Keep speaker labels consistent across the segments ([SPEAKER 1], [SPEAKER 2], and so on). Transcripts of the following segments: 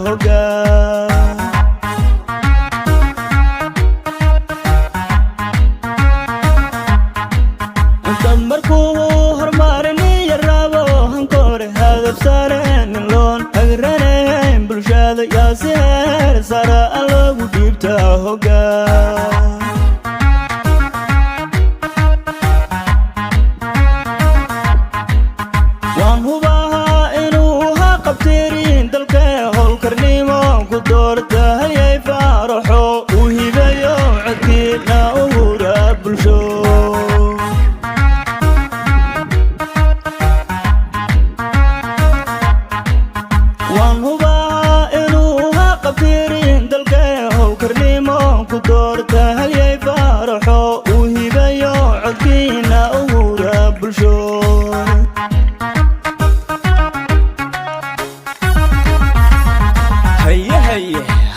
[SPEAKER 1] hoggaan intaad markuu hormarinaya rabo hankore hadaf saareen in loon hagranayn bulshada yaa si heer sara lagu dhiibtaa hoggaan waan hubahaa inuu ha qabtirin dalka howlkarnimo ku doortahayay faaraxo u hibayo codkiina u hura bulsho waan hubahaa inuu ha qabtirin dalka howlkarnimo ku doortahayay faaraxo u hibayo codkiina u hura bulsho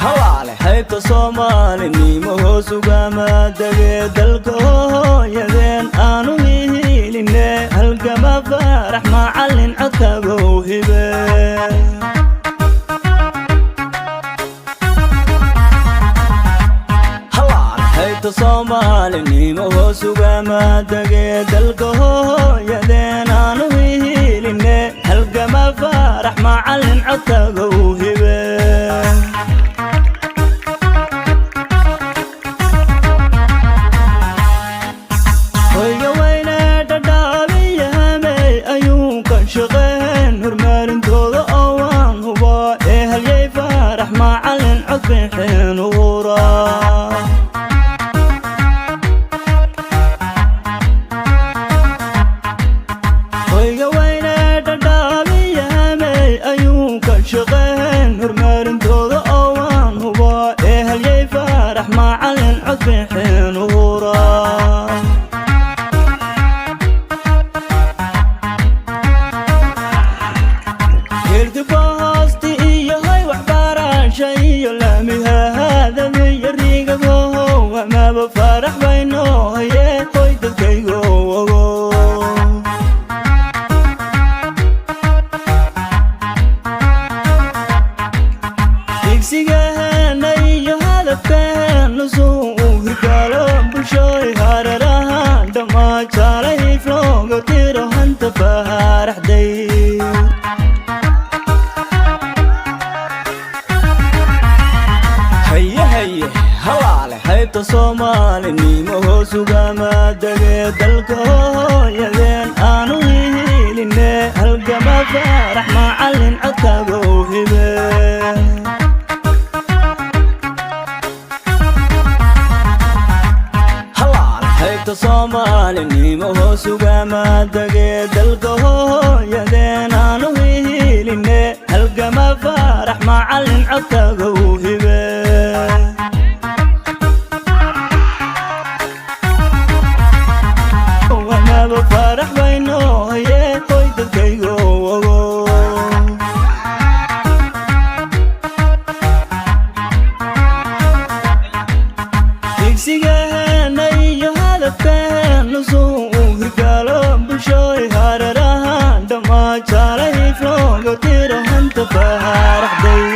[SPEAKER 1] halaale haybta soomaalinimo hoos ugama dage dalka hooyadeen aanu hihiline halgama faarax macallin codkaaga u hibe halaale haybta soomaalinimo hoos ugama dage dalka hooyadeen aanu hihiline halgama faarax macallin codkaaga u hibe hormarintooda oo waan hubaa ee halyay faarax macallin cod bixin uhuraa hoyga weyne dhadhaabiyahamey ayuu ka shaqeen hormarintooda oo waan hubaa ee halyay faarax macallin cod bixin uhuraa hoosti iyo hay waxbarasha iyo laamiha haadamiyo riigagow amaba faarax bayno haye hoy dadkaygo ogo digsigaheena iyo hadafkeena suu u hirgaalo bulshooy hareerahaan dhammaa jaalahif looga tiro hanta faaraxday halaale haybta soomaalinimo hoos ugama dage dalka hooyadeen aanu hihiline halgama faarax macallin codkaaga u hibe halaale haybta soomaalinimo hoos ugama dage dalka hooyadeen aanu hihiline halgama faarax macallin codkaaga u hibe faarax bayno haye hoy dadkaygo ogo digsigaheena iyo hadafkeena suu u hirgaalo bulshooy hareerahaan dhammaa jaalahif looga tiro hanta faaraxday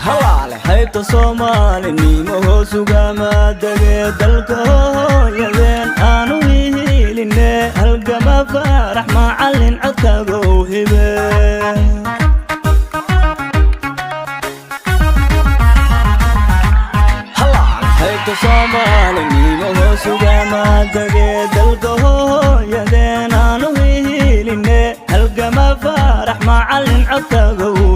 [SPEAKER 1] halaale haybta soomaalinimo hoos ugama dage dalka hooyadeen aanu hihiline halgama faarax macallin codkaaga u hibe halaale haybta soomaalinimo hoos ugama dage dalka hooyadeen aanu hihiline halgama faarax macallin codkaaga u